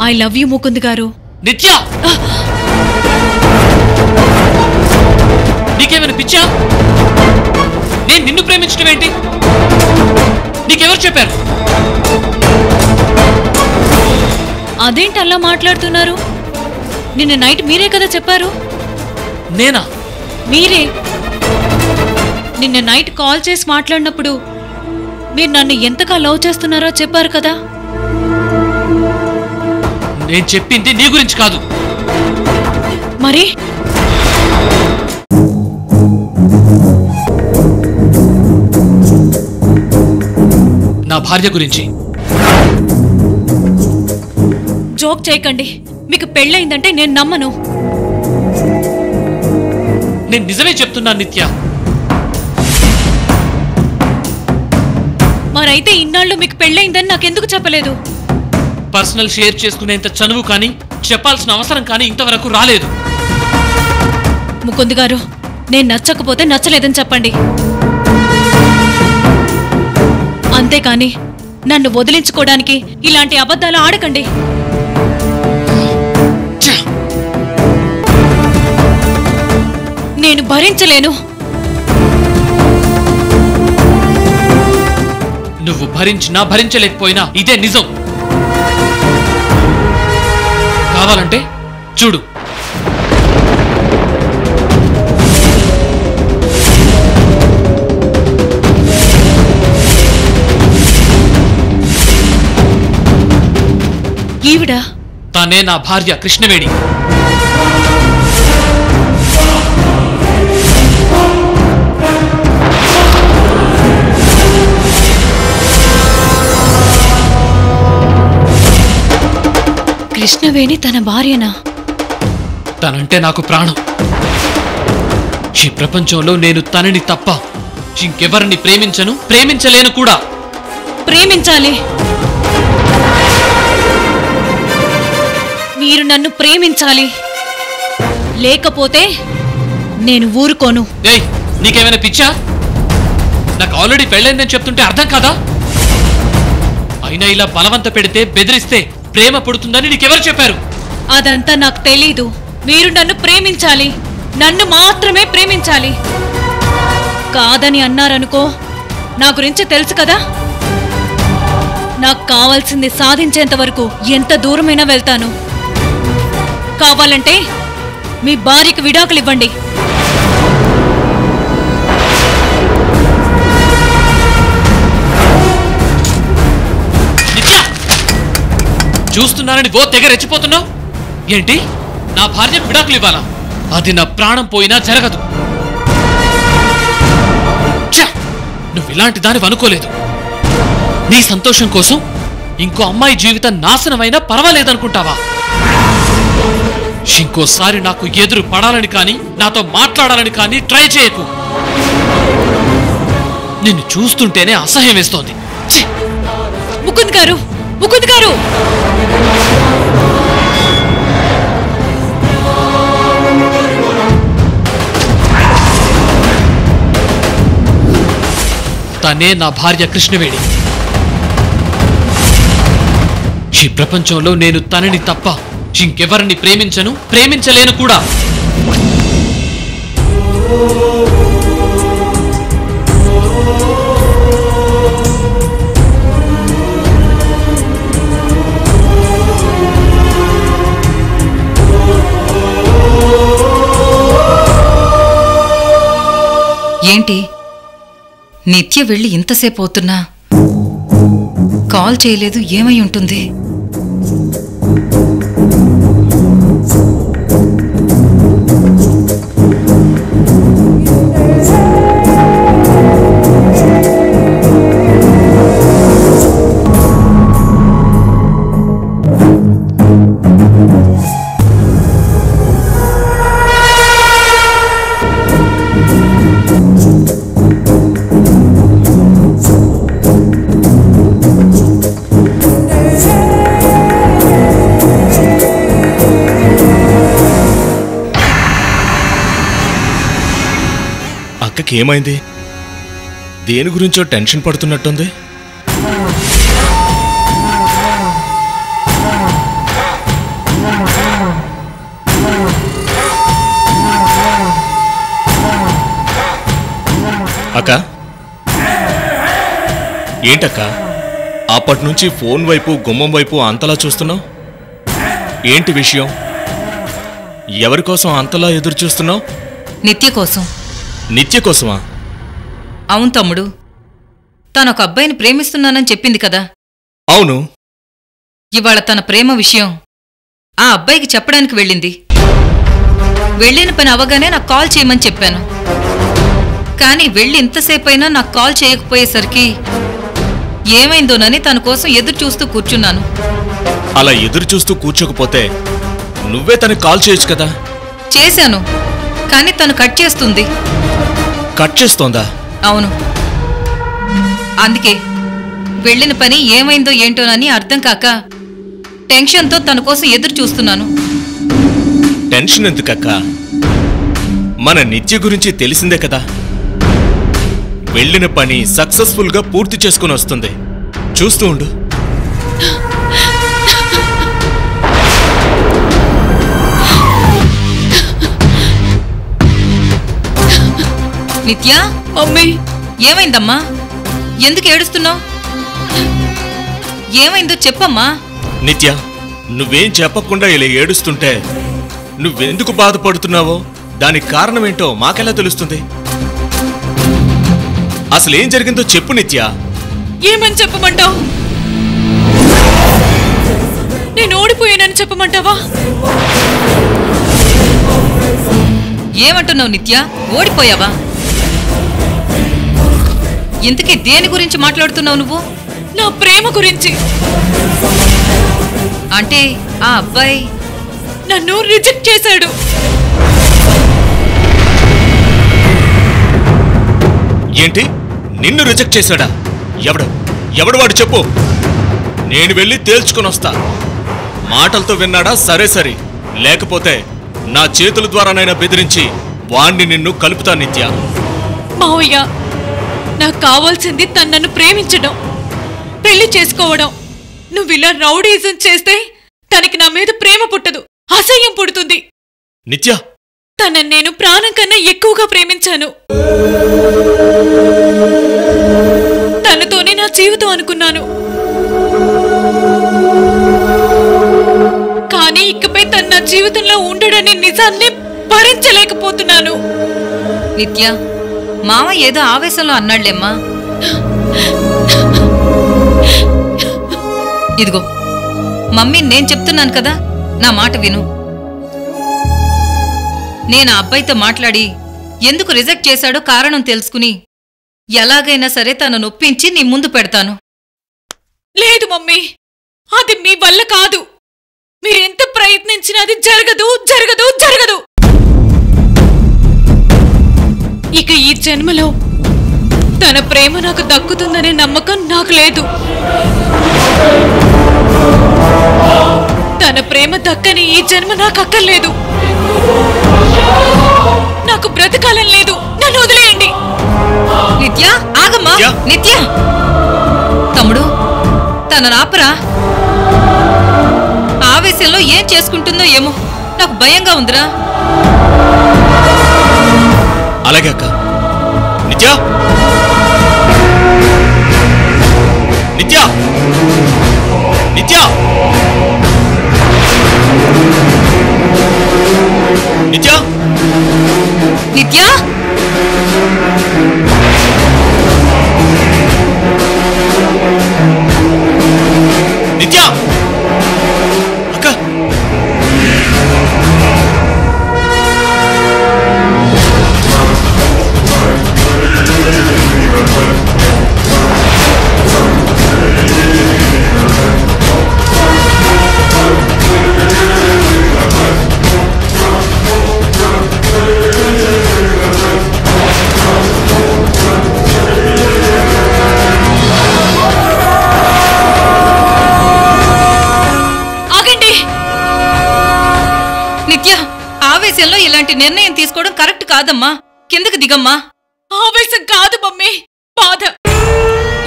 I love you Mukund గారు. నిత్య, నీకేమైనా పిచ్చా? నేను నిన్ను ప్రేమించడం ఏంటి? నీకెవరు చెప్పారు? అదేంటి అలా మాట్లాడుతున్నారు? నిన్న నైట్ మీరే కదా చెప్పారు. నేనా? మీరే నిన్న నైట్ కాల్ చేసి మాట్లాడినప్పుడు మీరు నన్ను ఎంతగా లవ్ చేస్తున్నారో చెప్పారు కదా. నేను చెప్పింది నీ గురించి కాదు. మరి నా భార్య గురించి. జోక్ చేయకండి. మీకు పెళ్ళయిందంటే నేను నమ్మను. నేను నిజమే చెప్తున్నాను నిత్య. మరైతే ఇన్నాళ్ళు మీకు పెళ్ళయిందని నాకెందుకు చెప్పలేదు? పర్సనల్ షేర్ చేసుకునేంత చనువు కానీ చెప్పాల్సిన అవసరం కానీ ఇంతవరకు రాలేదు. ముకుంద్ గారు, నేను నచ్చకపోతే నచ్చలేదని చెప్పండి. అంతేకాని నన్ను వదిలించుకోవడానికి ఇలాంటి అబద్ధాలు ఆడకండి. నేను భరించలేను. నువ్వు భరించినా భరించలేకపోయినా ఇదే నిజం. కావాలంటే చూడు. ఈవిడా? తానే నా భార్య కృష్ణవేణి. కృష్ణవేణి తన భార్యనా? తనంటే నాకు ప్రాణం. ఈ ప్రపంచంలో నేను తనని తప్ప ఇంకెవరిని ప్రేమించను, ప్రేమించలేను కూడా. ప్రేమించాలి. మీరు నన్ను ప్రేమించాలి. లేకపోతే నేను ఊరుకోను. ఏయ్, నీకేమైనా పిచ్చా? నాకు ఆల్రెడీ పెళ్ళైందని చెప్తుంటే అర్థం కాదా? అయినా ఇలా బలవంత పెడితే, బెదిరిస్తే ప్రేమ పుడుతుందని నీకెవరు చెప్పారు? అదంతా నాకు తెలీదు. మీరు నన్ను ప్రేమించాలి. నన్ను మాత్రమే ప్రేమించాలి. కాదని అన్నారనుకో, నా గురించి తెలుసు కదా. నాకు కావాల్సింది సాధించేంత వరకు ఎంత దూరమైనా వెళ్తాను. కావాలంటే మీ భార్యకు విడాకులు ఇవ్వండి. చూస్తున్నానని ఓ తెగ రెచ్చిపోతున్నావు ఏంటి? నా భార్యకు విడాకులు ఇవ్వాలా? అది నా ప్రాణం పోయినా జరగదు. నువ్వు ఇలాంటి దానివి అనుకోలేదు. నీ సంతోషం కోసం ఇంకో అమ్మాయి జీవితం నాశనమైనా పర్వాలేదనుకుంటావా? ఇంకోసారి నాకు ఎదురు పడాలని కానీ, నాతో మాట్లాడాలని కానీ ట్రై చేయకు. నిన్ను చూస్తుంటేనే అసహ్యం వేస్తోంది. ముకుంద్ గారు, ముకుంద్ గారు! తనే నా భార్య కృష్ణవేణి. ఈ ప్రపంచంలో నేను తనని తప్ప ఇంకెవరిని ప్రేమించను, ప్రేమించలేను కూడా. ఏంటి నిత్య వెళ్ళి ఇంతసేపు అవుతున్నా కాల్ చేయలేదు? ఏమై ఉంటుంది? అక్కకేమైంది? దేని గురించో టెన్షన్ పడుతున్నట్టుంది. అక్క ఏంటక్క అప్పటినుంచి ఫోన్ వైపు గుమ్మం వైపు అంతలా చూస్తున్నావు? ఏంటి విషయం? ఎవరి కోసం అంతలా ఎదురు చూస్తున్నావు? నిత్య కోసం. నిత్య కోసమా? అవును తమ్ముడు, తనొక అబ్బాయిని ప్రేమిస్తున్నానని చెప్పింది కదా. అవును. ఇవాళ తన ప్రేమ విషయం ఆ అబ్బాయికి చెప్పడానికి వెళ్ళింది. వెళ్ళిన పని అవగానే నాకు కాల్ చేయమని చెప్పాను. కానీ వెళ్ళి ఇంతసేపైనా నాకు కాల్ చేయకపోయేసరికి ఏమైందోనని తన కోసం ఎదురు చూస్తూ కూర్చున్నాను. అలా ఎదురు చూస్తూ కూర్చోకపోతే నువ్వే తనకి కాల్ చేయొచ్చు కదా. చేశాను, కానీ తను కట్ చేస్తుంది. కట్ చేస్తోందా? అవును. అందుకే వెళ్ళిన పని ఏమైందో ఏంటోనని అర్థం కాక టెన్షన్తో తన కోసం ఎదురు చూస్తున్నాను. టెన్షన్ ఎందుకక్క? మన నిత్య గురించి తెలిసిందే కదా. వెళ్ళిన పని సక్సెస్ఫుల్ గా పూర్తి చేసుకుని వస్తుంది. చూస్తూ ఉండు. నిత్య, మమ్మీ ఏమైందమ్మా? ఎందుకు ఏడుస్తున్నావు? ఏమైందో చెప్పమ్మా. నిత్య, నువ్వేం చెప్పకుండా ఇలా ఏడుస్తుంటే నువ్వెందుకు బాధపడుతున్నావో దానికి కారణమేంటో మాకెలా తెలుస్తుంది? అసలేం జరిగిందో చెప్పు నిత్య. ఏమని చెప్పమంటావు? నేను ఓడిపోయానని చెప్పమంటావా? ఏమంటున్నావు నిత్య? ఓడిపోయావా? ఇంతకీ దేని గురించి మాట్లాడుతున్నావు నువ్వు? నా ప్రేమ గురించి. అంటే ఆ అబ్బాయి నన్ను రిజెక్ట్ చేశాడు. ఏంటి? నిన్ను రిజెక్ట్ చేశాడా? ఎవడు వాడు చెప్పు. నేను వెళ్ళి తేల్చుకొని వస్తా. మాటలతో విన్నాడా? సరే సరే, లేకపోతే నా చేతుల ద్వారానైనా బెదిరించి వాణ్ణి నిన్ను కలుపుతా నిత్య. మావయ్య, నాకు కావాల్సింది తను నన్ను ప్రేమించడం, పెళ్లి చేసుకోవడం. నువ్వు ఇలా రౌడీజం చేస్తే తనకి నా మీద ప్రేమ పుట్టదు, అసహ్యం పుడుతుంది. నిత్య, తనని నేను ప్రాణం కన్నా ఎక్కువగా ప్రేమించాను. తనతోనే నా జీవితం అనుకున్నాను. కానీ ఇకపై తన నా జీవితంలో ఉండడనే నిజాన్ని భరించలేకపోతున్నాను. నిత్య, మామ ఏదో ఆవేశంలో అన్నాళ్లేమ్మా. ఇదిగో మమ్మీ, నేను చెప్తున్నాను కదా, నా మాట విను. నేను ఆ అబ్బాయితో మాట్లాడి ఎందుకు రిజెక్ట్ చేశాడో కారణం తెలుసుకుని ఎలాగైనా సరే తను నొప్పించి నీ ముందు పెడతాను. లేదు మమ్మీ, అది మీ వల్ల కాదు. మీరెంత ప్రయత్నించినా అది జరగదు జరగదు జరగదు. ఇక ఈ జన్మలో తన ప్రేమ నాకు దక్కుతుందనే నమ్మకం నాకు లేదు. తన ప్రేమ దక్కని ఈ జన్మ నాకు అక్కర్లేదు. నాకు బ్రతకాలం లేదు. నన్ను వదిలేయండి. నిత్య, ఆగమ్మా. నిత్య, తమ్ముడు, తన రాపరా. ఆవేశంలో ఏం చేసుకుంటుందో ఏమో, నాకు భయంగా ఉందిరా. అలాగే అక్క. నిత్య, నిత్య, నిత్య, నిత్య, నిత్య, నిత్య, అక్క. ఆవేశంలో ఇలాంటి నిర్ణయం తీసుకోవడం కరెక్ట్ కాదమ్మా. కిందకి దిగమ్మా. ఆవేశం కాదు మమ్మీ, బాధ.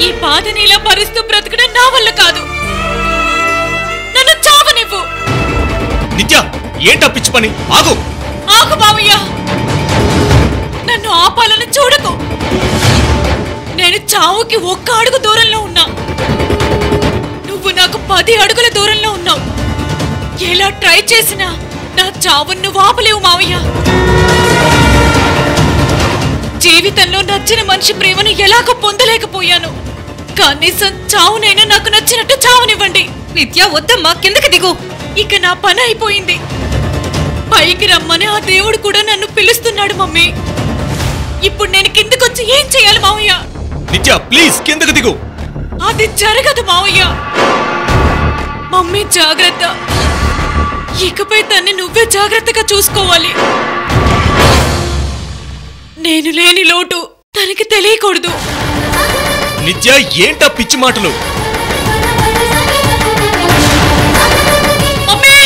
ఈ బాధని ఇలా భరిస్తూ బ్రతకడం నా వల్ల కాదు. నన్ను చావనివ్వు. నిత్య, ఏంటా పిచ్చి పని? ఆగు. ఆగు మావయ్య, నన్ను ఆపాలని చూడకు. నేను చావుకి 1 అడుగు దూరంలో ఉన్నా. నువ్వు నాకు 10 అడుగుల దూరంలో ఉన్నావు. ఎలా ట్రై చేసినా నా చావును నువ్వు ఆపలేవు మావయ్య. జీవితంలో నచ్చిన మనిషి ప్రేమను ఎలాగో పొందలేకపోయాను. కనీసం చావునైనా నాకు నచ్చినట్టు చావునివ్వండి. నిత్య వద్దమ్మా, కిందకి దిగు. ఇక నా పని అయిపోయింది. పైకి రమ్మని ఆ దేవుడు కూడా నన్ను పిలుస్తున్నాడు మమ్మీ. ఇప్పుడు నేను కిందకొచ్చి ఏం చేయాలి మావయ్య? నిత్య ప్లీజ్ కిందకి దిగు. అది జరగదు మావయ్య. మమ్మీ జాగ్రత్త. ఇకపై తన్ని నువ్వే జాగ్రత్తగా చూసుకోవాలి. నేను లేని లోటు తనకి తెలియకూడదు. నిత్య ఏంటా పిచ్చి మాటలు? మమ్మీ!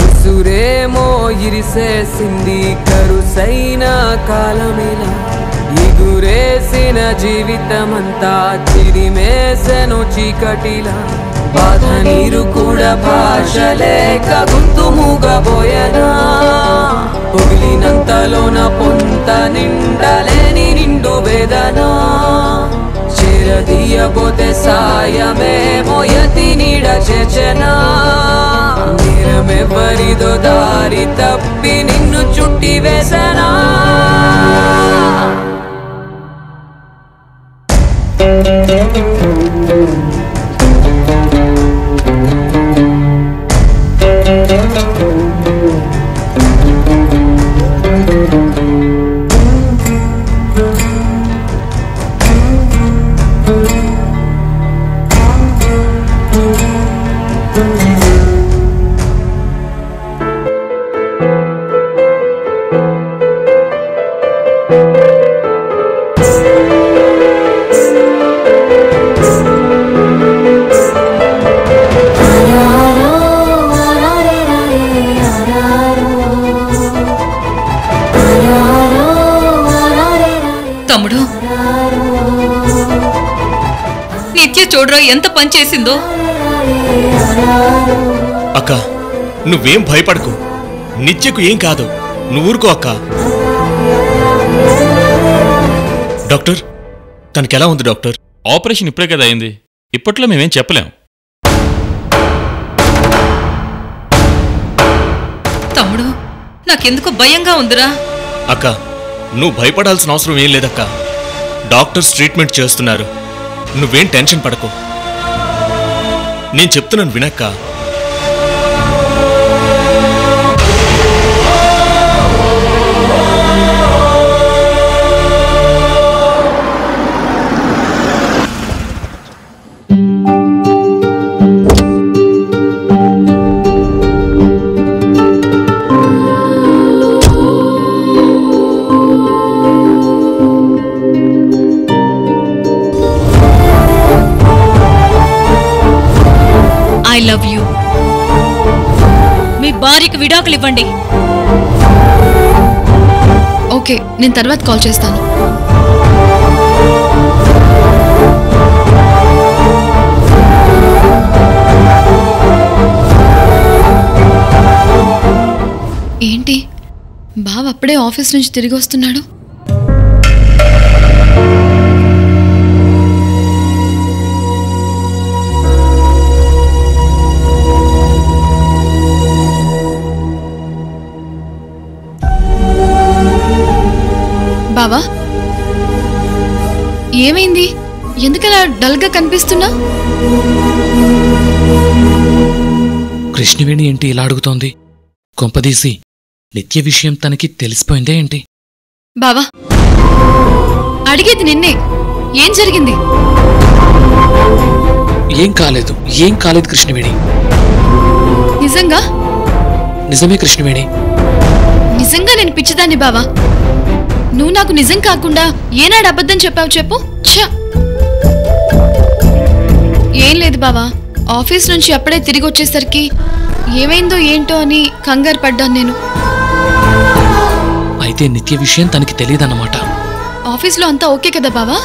ఉసురేమో ఇరిసేసింది కరుసైన కాలమేలా, ఎగురేసిన జీవితమంతా చిరిమేసెను చీకటిలా. బాధ నీరు కూడా భాష లేక గొంతు మూగబోయనా, పొగిలినంతలోన పొంత నిండలేని నిండు వేదనా. చేరదీయబోతే సాయమేమో యతి నీడ చేర్చెనా. నేరమెవరిదో దారి తప్పి నిన్ను చుట్టి వేసనా. తమ్ముడు, నిత్య చూడరా ఎంత పని చేసిందో. అక్క నువ్వేం భయపడకు. నిత్యకు ఏం కాదు, నువ్వు ఊరుకో అక్క. డాక్టర్ తనకెలా ఉంది డాక్టర్? ఆపరేషన్ ఇప్పుడే కదా అయింది, ఇప్పట్లో మేమేం చెప్పలేం. తమ్ముడు, నాకెందుకు భయంగా ఉందిరా. అక్క నువ్వు భయపడాల్సిన అవసరం ఏం లేదక్క. డాక్టర్స్ ట్రీట్మెంట్ చేస్తున్నారు, నువ్వేం టెన్షన్ పడకు. నేను చెప్తున్నాను వినక్క. I love you. మీ భార్యకు విడాకులు ఇవ్వండి. ఓకే, నేను తర్వాత కాల్ చేస్తాను. ఏంటి బావ అప్పుడే ఆఫీస్ నుంచి తిరిగి వస్తున్నాడు? బావా ఏమైంది? ఎందుకలా డల్గా కనిపిస్తున్నా? కృష్ణవేణి ఏంటి ఇలా అడుగుతోంది? కొంపదీసి నిత్య విషయం తనకి తెలిసిపోయిందే ఏంటి? బావా అడిగేది నిన్నే, ఏం జరిగింది? ఏం కాలేదు కృష్ణవేణి. నిజంగా? నిజమే కృష్ణవేణి. నిజంగా నేను పిచ్చిదాన్ని బావా. నువ్వు నాకు నిజం కాకుండా ఏనాడు అబద్ధం చెప్పావు చెప్పు. ఛ! ఏం లేదు బావా, ఆఫీస్ నుంచి అప్పుడే తిరిగి వచ్చేసరికి ఏమైందో ఏంటో అని కంగారు పడ్డాను నేను. అయితే నిత్య విషయం తనకి తెలియదన్నమాట. ఆఫీస్లో అంతా ఓకే కదా బావా?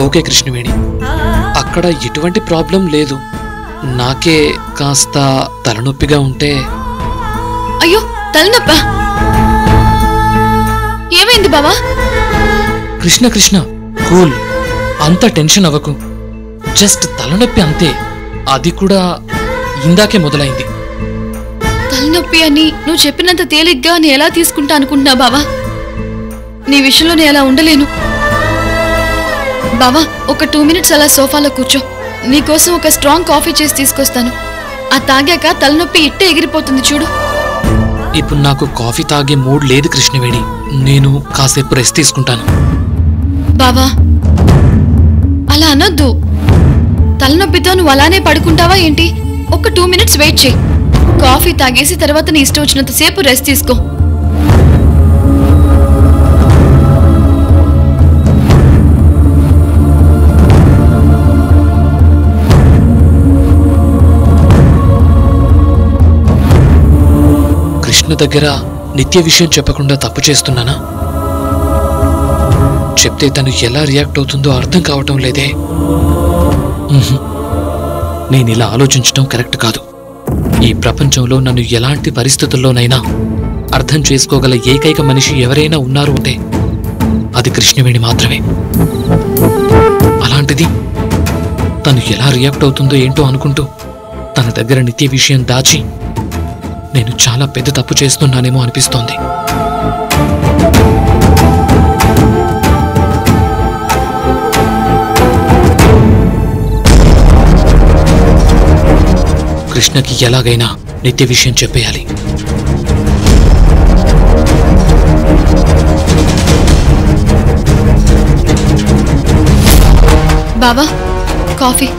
ఓకే కృష్ణవేణి, అక్కడ ఎటువంటి ప్రాబ్లం లేదు. నాకే కాస్త తలనొప్పిగా ఉంటే. అయ్యో, తలనొప్పా? ఏమైంది బావా? కృష్ణ కృష్ణ, కూల్, అంత టెన్షన్ అవ్వకు. జస్ట్ తలనొప్పి అంతే, అది కూడా ఇందాకే మొదలైంది. తలనొప్పి అని నువ్వు చెప్పినంత తేలిగ్గా నేను ఎలా తీసుకుంటా అనుకుంటున్నా బావా? నీ విషయంలో నేను అలా ఉండలేను బావా. ఒక 2 minutes అలా సోఫాలో కూర్చో, నీకోసం ఒక స్ట్రాంగ్ కాఫీ చేసి తీసుకొస్తాను. ఆ తాగాక తలనొప్పి ఇట్టే ఎగిరిపోతుంది చూడు. ఇప్పుడు నాకు కాఫీ తాగే మూడ్ లేదు కృష్ణవేణి, నేను కాసేపు రెస్ట్ తీసుకుంటాను. బావా, అలా అనొద్దు. తలనొప్పితో నువ్వు అలానే పడుకుంటావా ఏంటి? ఒక 2 minutes వెయిట్ చేయి. కాఫీ తాగేసి తర్వాత నీ ఇష్టం వచ్చినంత సేపు రెస్ట్ తీసుకో. కృష్ణ దగ్గర నిత్య విషయం చెప్పకుండా తప్పు చేస్తున్నానా? చెప్తే తను ఎలా రియాక్ట్ అవుతుందో అర్థం కావటం లేదే. నేను ఇలా ఆలోచించడం కరెక్ట్ కాదు. ఈ ప్రపంచంలో నన్ను ఎలాంటి పరిస్థితుల్లోనైనా అర్థం చేసుకోగల ఏకైక మనిషి ఎవరైనా ఉన్నారు అంటే అది కృష్ణవేణి మాత్రమే. అలాంటిది తను ఎలా రియాక్ట్ అవుతుందో ఏంటో అనుకుంటూ తన దగ్గర నిత్య విషయం దాచి నేను చాలా పెద్ద తప్పు చేస్తున్నానేమో అనిపిస్తోంది. కృష్ణకి ఎలాగైనా నిత్య విషయం చెప్పేయాలి. బావా, కాఫీ.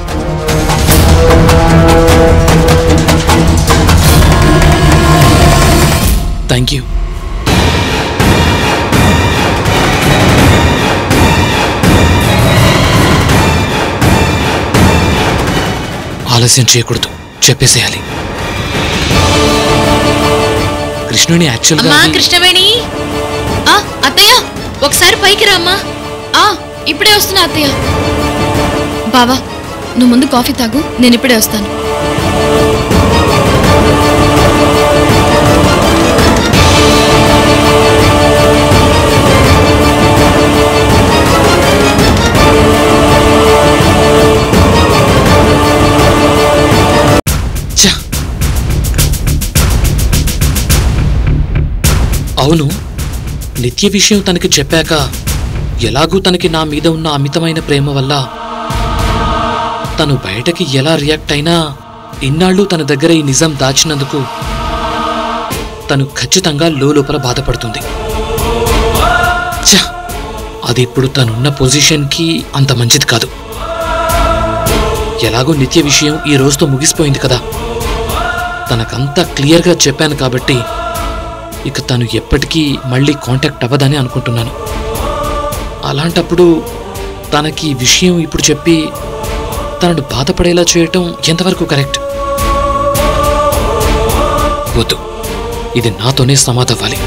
Thank you. ఆలస్యం చేయకూడదు, చెప్పేసేయాలి. కృష్ణుని యాక్చువల్గా కృష్ణవేణి, అత్తయ్య ఒకసారి పైకి రామ్మా. ఇప్పుడే వస్తున్నా అత్తయ్య. బావా, నువ్వు ముందు కాఫీ తాగు, నేను ఇప్పుడే వస్తాను. అవును, నిత్య విషయం తనకి చెప్పాక ఎలాగూ తనకి నా మీద ఉన్న అమితమైన ప్రేమ వల్ల తను బయటకి ఎలా రియాక్ట్ అయినా ఇన్నాళ్ళు తన దగ్గర ఈ నిజం దాచినందుకు తను ఖచ్చితంగా లోపల బాధపడుతుంది. అది ఇప్పుడు తనున్న పొజిషన్కి అంత మంచిది కాదు. ఎలాగో నిత్య విషయం ఈ రోజుతో ముగిసిపోయింది కదా, తనకంతా క్లియర్గా చెప్పాను కాబట్టి ఇక తను ఎప్పటికీ మళ్ళీ కాంటాక్ట్ అవ్వదని అనుకుంటున్నాను. అలాంటప్పుడు తనకి విషయం ఇప్పుడు చెప్పి తనను బాధపడేలా చేయటం ఎంతవరకు కరెక్ట్? వద్దు, ఇది నాతోనే సమాధవ్వాలి.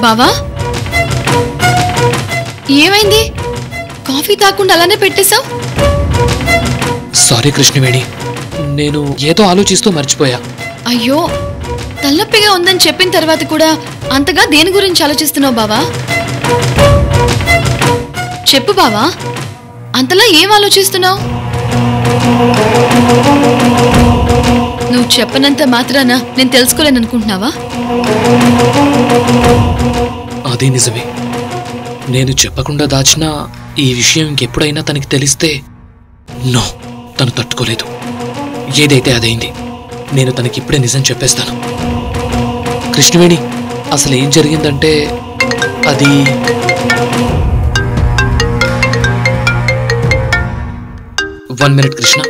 బావా, ఏమైంది? కాఫీ తాకుండా అలానే పెట్టేశావు? సారీ కృష్ణవేణి, నేను ఏదో ఆలోచిస్తూ మర్చిపోయా. అయ్యో, తలనొప్పిగా ఉందని చెప్పిన తర్వాత కూడా అంతగా దేని గురించి ఆలోచిస్తున్నావు బావా? చెప్పు బావా, అంతలా ఏం ఆలోచిస్తున్నావు? నువ్వు చెప్పనంత మాత్రాన నేను తెలుసుకోలేననుకుంటున్నావా? అదే నిజమే. నేను చెప్పకుండా దాచిన ఈ విషయం ఇంకెప్పుడైనా తనకి తెలిస్తే నో, తను తట్టుకోలేదు. ఏదైతే అదైంది, నేను తనకిప్పుడే నిజం చెప్పేస్తాను. కృష్ణవేణి, అసలు ఏం జరిగిందంటే అది వన్ మినిట్ కృష్ణ.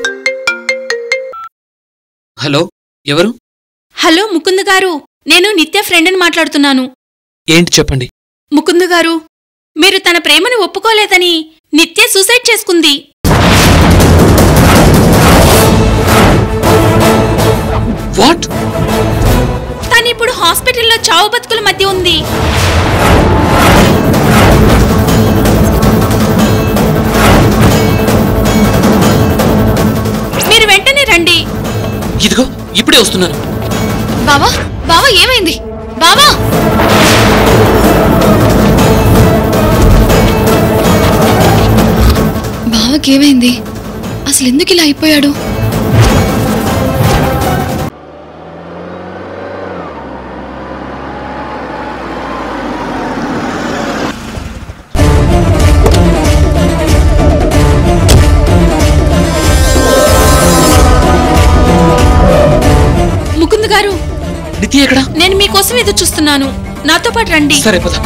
హలో, ఎవరు? హలో ముకుంద్ గారు, నేను నిత్య ఫ్రెండ్ని మాట్లాడుతున్నాను. ఏంటి చెప్పండి. ముకుంద్ గారు, మీరు తన ప్రేమను ఒప్పుకోలేదని నిత్య సూసైడ్ చేసుకుంది. వాట్? తనిప్పుడు హాస్పిటల్లో చావు బతుకుల మధ్య ఉంది. మీరు వెంటనే రండి. ఇదిగో ఇప్పుడే వస్తున్నాను. బావా బావా ఏమైంది? బావా బావకేమైంది? అసలు ఎందుకు ఇలా అయిపోయాడు? ముకుంద్ గారు, నిత్య ఎక్కడ? నేను మీకోసం ఎదురు చూస్తున్నాను. నాతో పాటు రండి. సరే పద.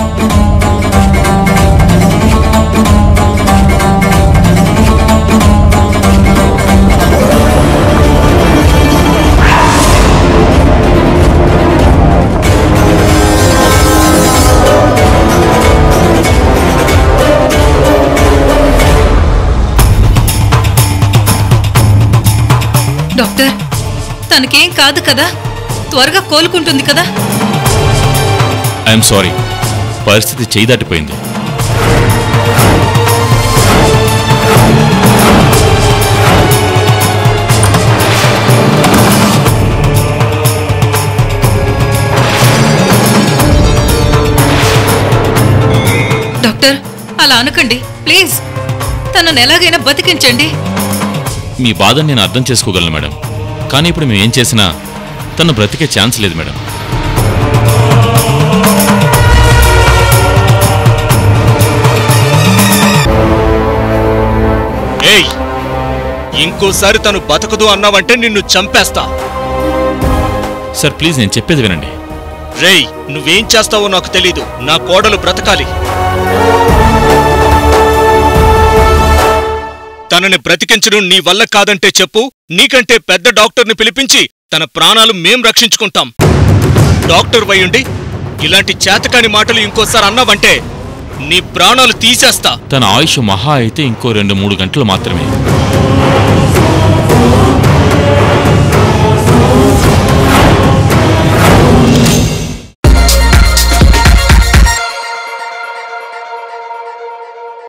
డాక్టర్, తనకేం కాదు కదా? త్వరగా కోలుకుంటుంది కదా? ఐఎమ్ సారీ, పరిస్థితి చేయి దాటిపోయింది. డాక్టర్, అలా అనకండి ప్లీజ్. తనను ఎలాగైనా బతికించండి. మీ బాధను నేను అర్థం చేసుకోగలను మేడం, కానీ ఇప్పుడు మేము ఏం చేసినా తను బ్రతికే ఛాన్స్ లేదు మేడం. ఏయ్, ఇంకోసారి తను బతకదు అన్నావంటే నిన్ను చంపేస్తా. సార్ ప్లీజ్, నేను చెప్పేది వినండి. రేయ్, నువ్వేం చేస్తావో నాకు తెలీదు. నా కోడలు బ్రతకాలి. తనని బ్రతికించడం నీ వల్ల కాదంటే చెప్పు. నీకంటే పెద్ద డాక్టర్ని పిలిపించి తన ప్రాణాలు మేం రక్షించుకుంటాం. డాక్టర్ వయ్యుండి ఇలాంటి చేతకాని మాటలు ఇంకోసారి అన్నావంటే నీ ప్రాణాలు తీసేస్తా. తన ఆయుష్ మహా అయితే ఇంకో 2-3 గంటలు మాత్రమే.